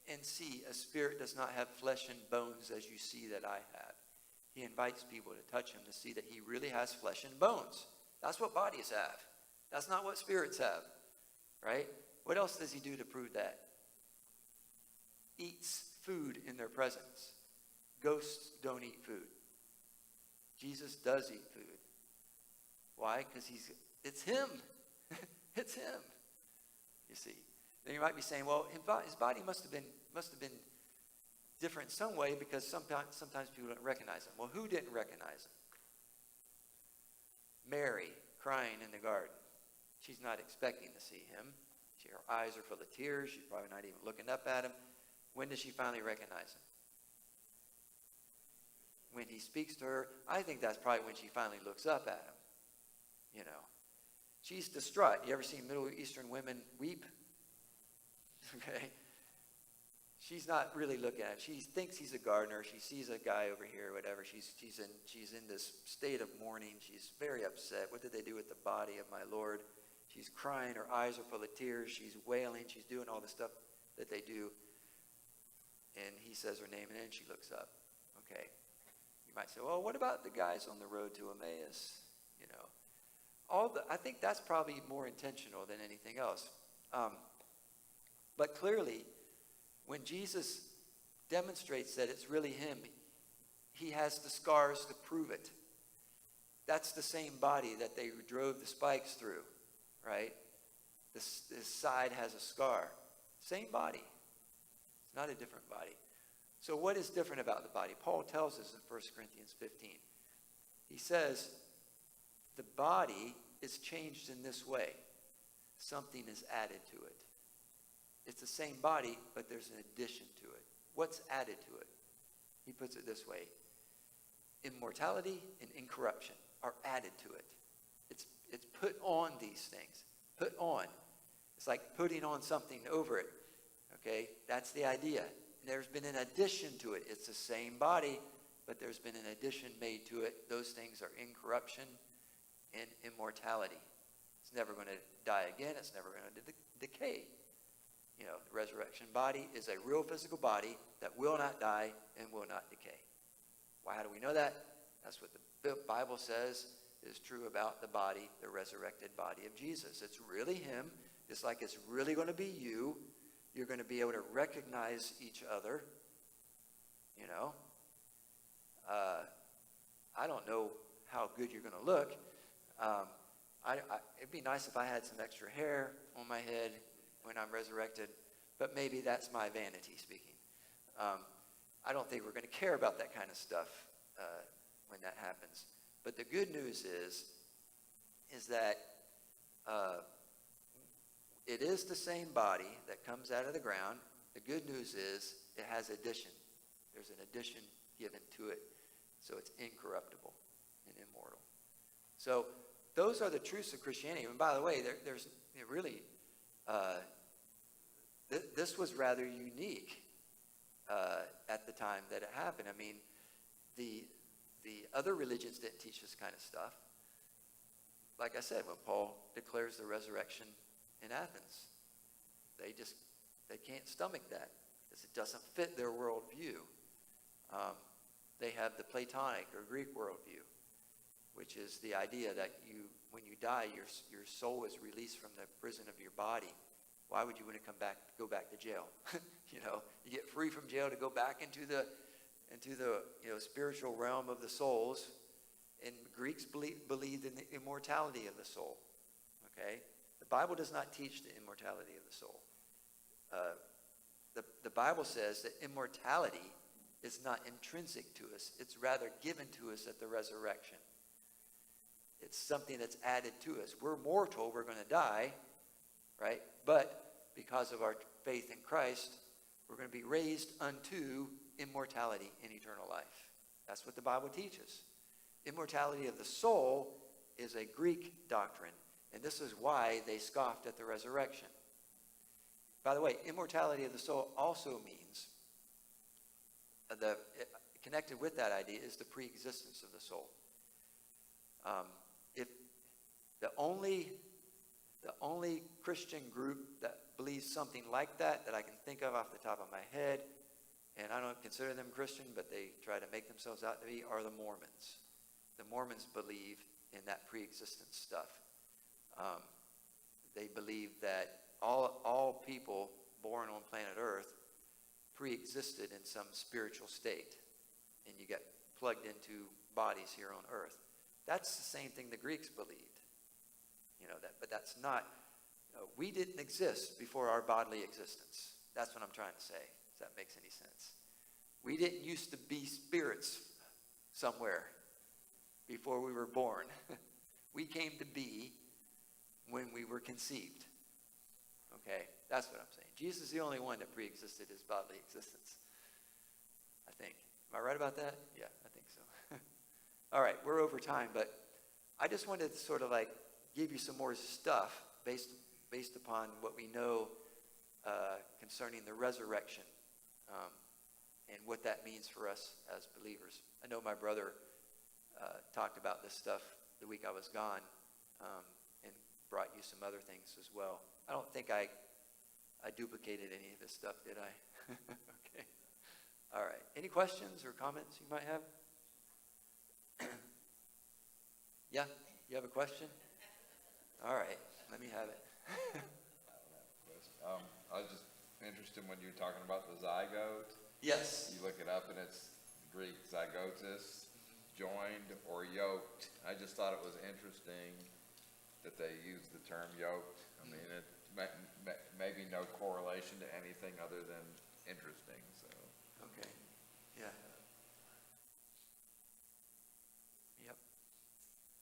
and see. A spirit does not have flesh and bones as you see that I have. He invites people to touch him to see that he really has flesh and bones. That's what bodies have. That's not what spirits have, right? What else does he do to prove that? Eats food in their presence. Ghosts don't eat food. Jesus does eat food. Why? Because it's him. It's him. You see. Then you might be saying, well, his body must have been different in some way because sometimes people don't recognize him. Well, who didn't recognize him? Mary, crying in the garden. She's not expecting to see him. Her eyes are full of tears. She's probably not even looking up at him. When does she finally recognize him? When he speaks to her. I think that's probably when she finally looks up at him. You know. She's distraught. You ever seen Middle Eastern women weep? Okay. She's not really looking at him. She thinks he's a gardener. She sees a guy over here, whatever. She's in this state of mourning. She's very upset. What did they do with the body of my Lord? She's crying. Her eyes are full of tears. She's wailing. She's doing all the stuff that they do. And he says her name, and then she looks up. Okay. You might say, well, what about the guys on the road to Emmaus? You know, I think that's probably more intentional than anything else. But clearly, when Jesus demonstrates that it's really him, he has the scars to prove it. That's the same body that they drove the spikes through, right? This side has a scar. Same body. It's not a different body. So what is different about the body? Paul tells us in 1 Corinthians 15. He says, the body is changed in this way. Something is added to it. It's the same body, but there's an addition to it. What's added to it? He puts it this way. Immortality and incorruption are added to it. It's put on these things. Put on. It's like putting on something over it. Okay? That's the idea. There's been an addition to it. It's the same body, but there's been an addition made to it. Those things are incorruption and immortality. It's never going to die again. It's never going to decay. You know, the resurrection body is a real physical body that will not die and will not decay. Why? How do we know that? That's what the Bible says is true about the body, the resurrected body of Jesus. It's really him. It's like it's really going to be you. You're going to be able to recognize each other. You know. I don't know how good you're going to look. It'd be nice if I had some extra hair on my head when I'm resurrected, but maybe that's my vanity speaking. I don't think we're going to care about that kind of stuff when that happens. But the good news is that it is the same body that comes out of the ground. The good news is it has addition. There's an addition given to it, so it's incorruptible and immortal. So those are the truths of Christianity. And by the way, there's really... this was rather unique at the time that it happened. I mean, the other religions didn't teach this kind of stuff. Like I said, when Paul declares the resurrection in Athens, they can't stomach that because it doesn't fit their worldview. They have the Platonic or Greek worldview, which is the idea that when you die, your soul is released from the prison of your body. Why would you want to go back to jail? You know, you get free from jail to go back into the spiritual realm of the souls. And Greeks believed in the immortality of the soul. Okay, the Bible does not teach the immortality of the soul. The Bible says that immortality is not intrinsic to us; it's rather given to us at the resurrection. It's something that's added to us. We're mortal; we're going to die, right? But because of our faith in Christ, we're going to be raised unto immortality in eternal life. That's what the Bible teaches. Immortality of the soul is a Greek doctrine, and this is why they scoffed at the resurrection. By the way, immortality of the soul also means, connected with that idea is the pre-existence of the soul. If the only Christian group that believes something like that I can think of off the top of my head, and I don't consider them Christian, but they try to make themselves out to be, are the Mormons. The Mormons believe in that pre-existence stuff. They believe that all people born on planet Earth pre-existed in some spiritual state, and you get plugged into bodies here on Earth. That's the same thing the Greeks believed. But that's not. We didn't exist before our bodily existence. That's what I'm trying to say, if that makes any sense. We didn't used to be spirits somewhere before we were born. We came to be when we were conceived. Okay, that's what I'm saying. Jesus is the only one that pre-existed his bodily existence, I think. Am I right about that? Yeah, I think so. All right, we're over time, but I just wanted to sort of like give you some more stuff based upon what we know concerning the resurrection and what that means for us as believers. I know my brother talked about this stuff the week I was gone and brought you some other things as well. I don't think I duplicated any of this stuff, did I? Okay. All right. Any questions or comments you might have? Yeah? You have a question? All right. Let me have it. I was just interested when you were talking about the zygote. Yes. You look it up and it's Greek zygotes, joined or yoked. I just thought it was interesting that they use the term yoked. I mean, it maybe no correlation to anything other than interesting. So. Okay. Yeah. Yep.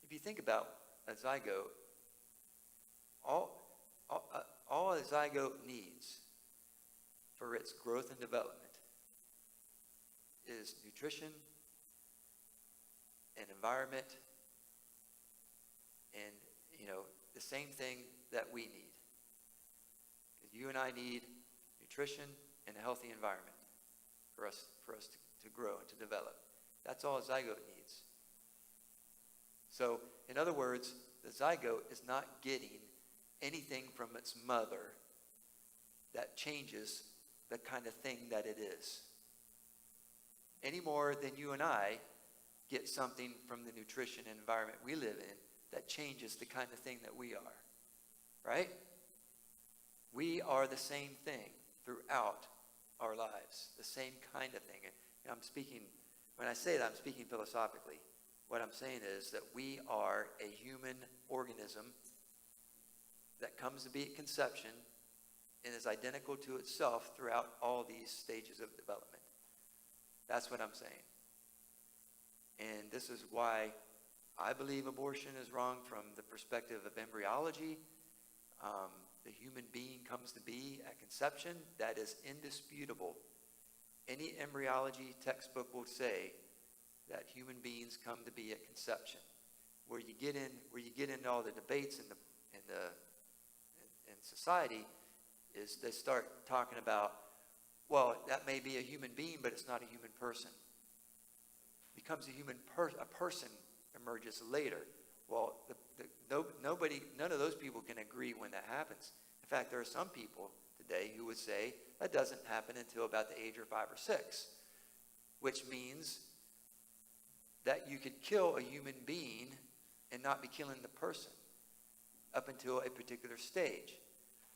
If you think about a zygote, all a zygote needs for its growth and development is nutrition and environment and, the same thing that we need. You and I need nutrition and a healthy environment for us to grow and to develop. That's all a zygote needs. So, in other words, the zygote is not getting anything from its mother that changes the kind of thing that it is. Any more than you and I get something from the nutrition and environment we live in that changes the kind of thing that we are. Right? We are the same thing throughout our lives, the same kind of thing. And I'm speaking, when I say that, I'm speaking philosophically. What I'm saying is that we are a human organism that comes to be at conception and is identical to itself throughout all these stages of development. That's what I'm saying. And this is why I believe abortion is wrong from the perspective of embryology. The human being comes to be at conception. That is indisputable. Any embryology textbook will say that human beings come to be at conception. Where you get into all the debates in society is they start talking about, well, that may be a human being, but it's not a human person. Becomes a person emerges later. Well, none of those people can agree when that happens. In fact, there are some people today who would say that doesn't happen until about the age of 5 or 6, which means that you could kill a human being and not be killing the person up until a particular stage.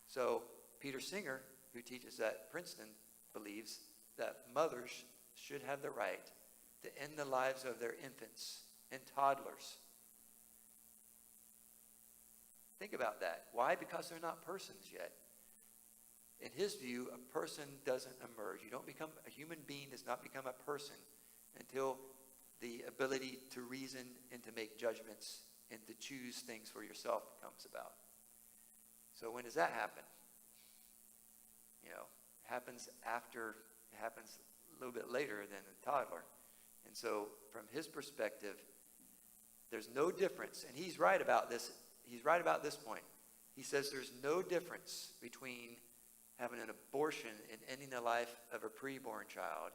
So Peter Singer, who teaches at Princeton, believes that mothers should have the right to end the lives of their infants and toddlers. Think about that. Why? Because they're not persons yet. In his view, a person doesn't emerge. A human being does not become a person until the ability to reason and to make judgments and to choose things for yourself comes about. So when does that happen? It happens a little bit later than a toddler. And so from his perspective, there's no difference. And he's right about this. He's right about this point. He says there's no difference between having an abortion and ending the life of a preborn child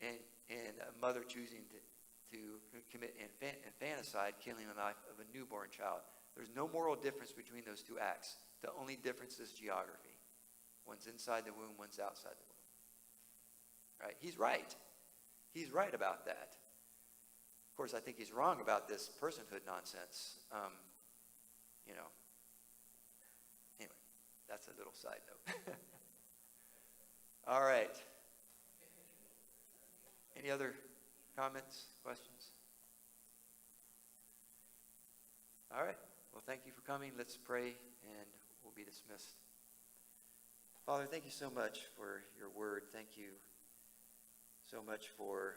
and a mother choosing to commit infanticide, killing the life of a newborn child. There's no moral difference between those two acts. The only difference is geography. One's inside the womb, one's outside the womb. Right? He's right. He's right about that. Of course, I think he's wrong about this personhood nonsense. Anyway, that's a little side note. All right. Any other comments, questions? All right. Well, thank you for coming. Let's pray, and we'll be dismissed. Father, thank you so much for your word. Thank you so much for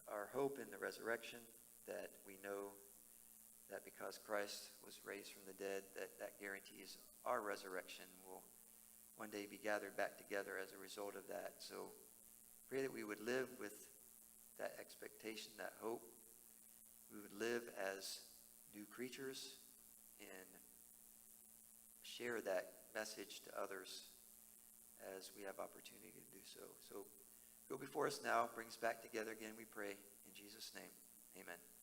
our hope in the resurrection, that we know that because Christ was raised from the dead, that guarantees our resurrection will one day be gathered back together as a result of that. So pray that we would live with that expectation, that hope. We would live as new creatures and share that message to others as we have opportunity to do so. So go before us now, bring us back together again, we pray. In Jesus' name, amen.